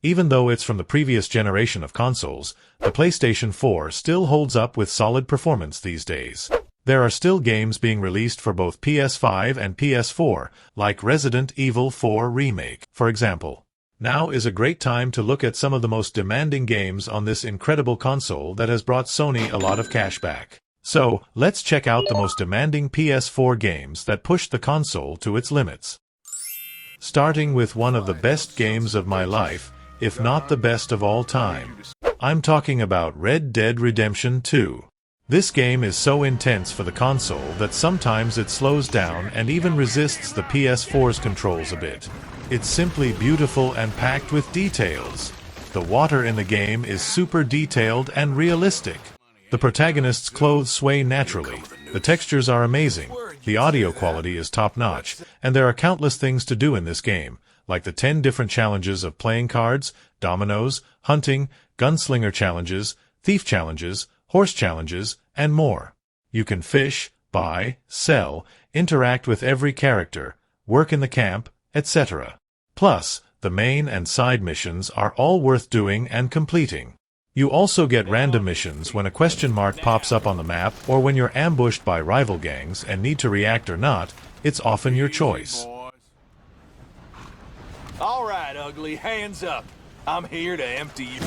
Even though it's from the previous generation of consoles, the PlayStation 4 still holds up with solid performance these days. There are still games being released for both PS5 and PS4, like Resident Evil 4 Remake, for example. Now is a great time to look at some of the most demanding games on this incredible console that has brought Sony a lot of cash back. So, let's check out the most demanding PS4 games that pushed the console to its limits. Starting with one of the best games of my life, if not the best of all time. I'm talking about Red Dead Redemption 2. This game is so intense for the console that sometimes it slows down and even resists the PS4's controls a bit. It's simply beautiful and packed with details. The water in the game is super detailed and realistic. The protagonist's clothes sway naturally. The textures are amazing. The audio quality is top-notch, and there are countless things to do in this game, like the 10 different challenges of playing cards, dominoes, hunting, gunslinger challenges, thief challenges, horse challenges, and more. You can fish, buy, sell, interact with every character, work in the camp, etc. Plus, the main and side missions are all worth doing and completing. You also get random missions when a question mark pops up on the map or when you're ambushed by rival gangs and need to react or not. It's often your choice. All right, ugly, hands up. I'm here to empty you.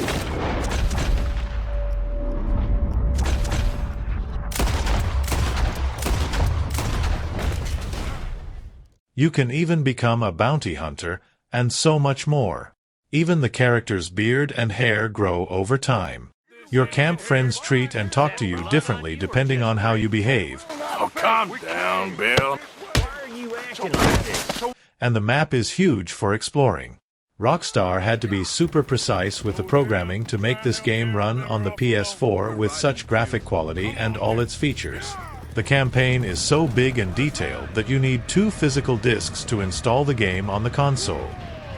You can even become a bounty hunter, and so much more. Even the character's beard and hair grow over time. Your camp friends treat and talk to you differently depending on how you behave. Oh, calm down, Bill. Why are you acting like this? And the map is huge for exploring. Rockstar had to be super precise with the programming to make this game run on the PS4 with such graphic quality and all its features. The campaign is so big and detailed that you need 2 physical discs to install the game on the console.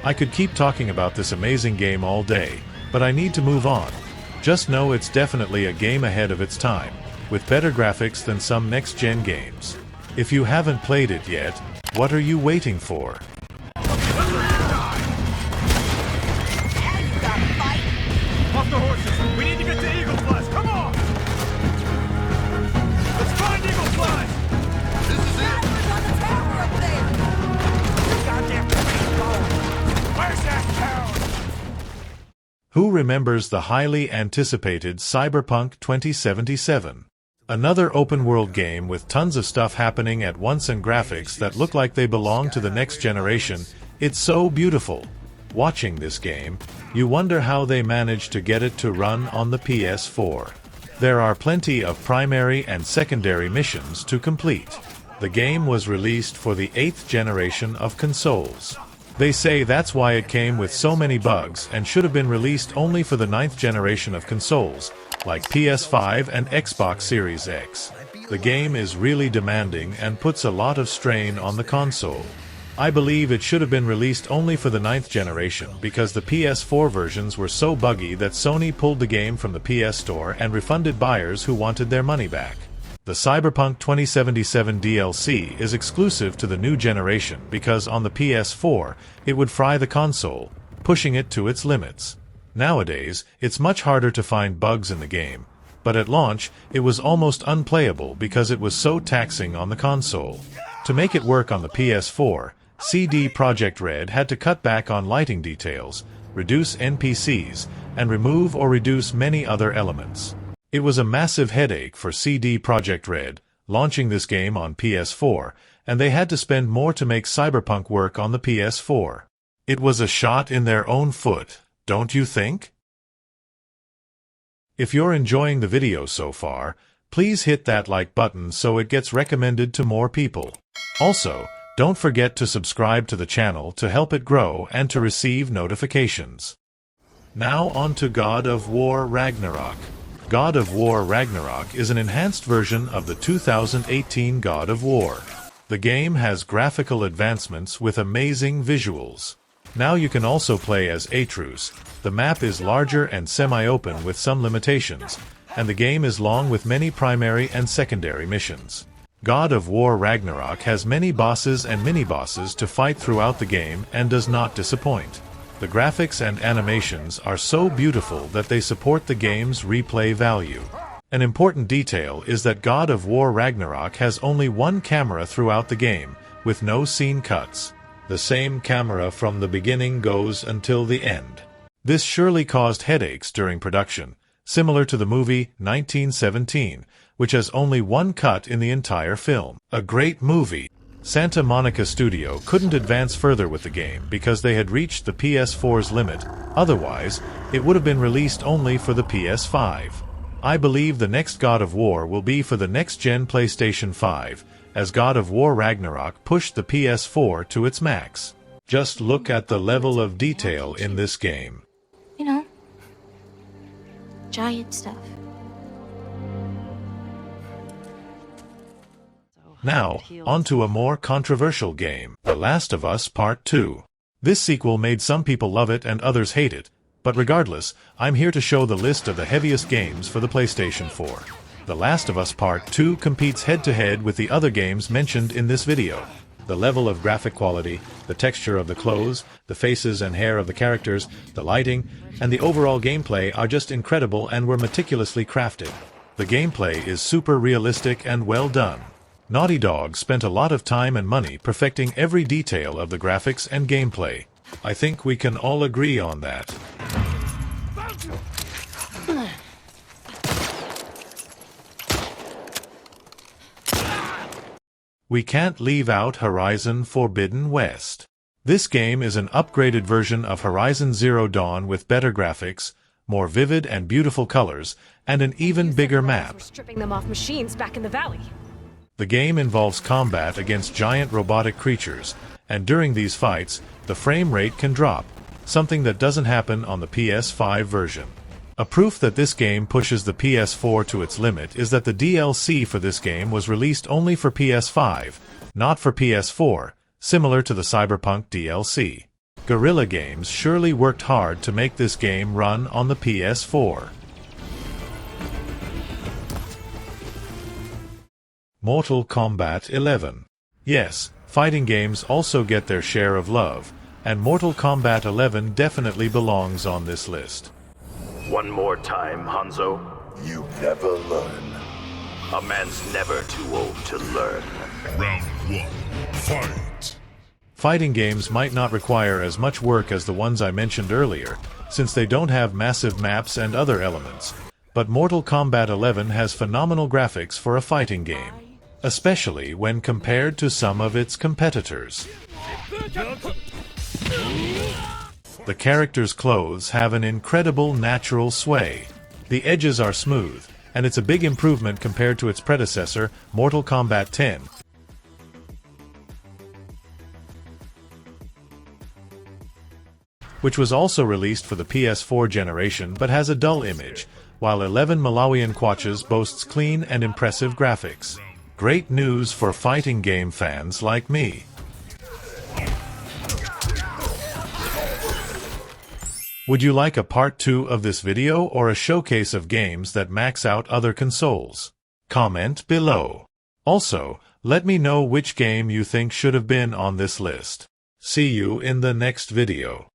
I could keep talking about this amazing game all day, but I need to move on. Just know it's definitely a game ahead of its time, with better graphics than some next-gen games. If you haven't played it yet, what are you waiting for? Off the horses! We need to get to Eagle Flash! Come on! Let's find Eagle Flash! This is it! On the tower up there! Goddamn train going! Where's that town? Who remembers the highly anticipated Cyberpunk 2077? Another open-world game with tons of stuff happening at once and graphics that look like they belong to the next generation. It's so beautiful. Watching this game, you wonder how they managed to get it to run on the PS4. There are plenty of primary and secondary missions to complete. The game was released for the 8th generation of consoles. They say that's why it came with so many bugs and should have been released only for the 9th generation of consoles, like PS5 and Xbox Series X. The game is really demanding and puts a lot of strain on the console. I believe it should have been released only for the 9th generation because the PS4 versions were so buggy that Sony pulled the game from the PS Store and refunded buyers who wanted their money back. The Cyberpunk 2077 DLC is exclusive to the new generation because on the PS4, it would fry the console, pushing it to its limits. Nowadays, it's much harder to find bugs in the game, but at launch, it was almost unplayable because it was so taxing on the console. To make it work on the PS4, CD Projekt Red had to cut back on lighting details, reduce NPCs, and remove or reduce many other elements. It was a massive headache for CD Projekt Red, launching this game on PS4, and they had to spend more to make Cyberpunk work on the PS4. It was a shot in their own foot, don't you think? If you're enjoying the video so far, please hit that like button so it gets recommended to more people. Also, don't forget to subscribe to the channel to help it grow and to receive notifications. Now on to God of War Ragnarok. God of War Ragnarok is an enhanced version of the 2018 God of War. The game has graphical advancements with amazing visuals. Now you can also play as Atreus. The map is larger and semi-open with some limitations, and the game is long with many primary and secondary missions. God of War Ragnarok has many bosses and mini-bosses to fight throughout the game and does not disappoint. The graphics and animations are so beautiful that they support the game's replay value. An important detail is that God of War Ragnarok has only one camera throughout the game, with no scene cuts. The same camera from the beginning goes until the end. This surely caused headaches during production, similar to the movie 1917, which has only one cut in the entire film. A great movie. Santa Monica Studio couldn't advance further with the game because they had reached the PS4's limit, otherwise, it would have been released only for the PS5. I believe the next God of War will be for the next-gen PlayStation 5, as God of War Ragnarok pushed the PS4 to its max. Just look at the level of detail in this game. You know, giant stuff. Now, onto a more controversial game, The Last of Us Part 2. This sequel made some people love it and others hate it, but regardless, I'm here to show the list of the heaviest games for the PlayStation 4. The Last of Us Part 2 competes head-to-head with the other games mentioned in this video. The level of graphic quality, the texture of the clothes, the faces and hair of the characters, the lighting, and the overall gameplay are just incredible and were meticulously crafted. The gameplay is super realistic and well done. Naughty Dog spent a lot of time and money perfecting every detail of the graphics and gameplay. I think we can all agree on that. We can't leave out Horizon Forbidden West. This game is an upgraded version of Horizon Zero Dawn with better graphics, more vivid and beautiful colors, and an even bigger map. We're stripping them off machines back in the valley. The game involves combat against giant robotic creatures, and during these fights, the frame rate can drop, something that doesn't happen on the PS5 version. A proof that this game pushes the PS4 to its limit is that the DLC for this game was released only for PS5, not for PS4, similar to the Cyberpunk DLC. Guerrilla Games surely worked hard to make this game run on the PS4. Mortal Kombat 11. Yes, fighting games also get their share of love, and Mortal Kombat 11 definitely belongs on this list. One more time, Hanzo. You never learn. A man's never too old to learn. Round one, fight! Fighting games might not require as much work as the ones I mentioned earlier, since they don't have massive maps and other elements. But Mortal Kombat 11 has phenomenal graphics for a fighting game, especially when compared to some of its competitors. The characters' clothes have an incredible natural sway. The edges are smooth, and it's a big improvement compared to its predecessor, Mortal Kombat 10. Which was also released for the PS4 generation but has a dull image, while 11 Malawian Quatches boasts clean and impressive graphics. Great news for fighting game fans like me. Would you like a part 2 of this video or a showcase of games that max out other consoles? Comment below. Also, let me know which game you think should have been on this list. See you in the next video.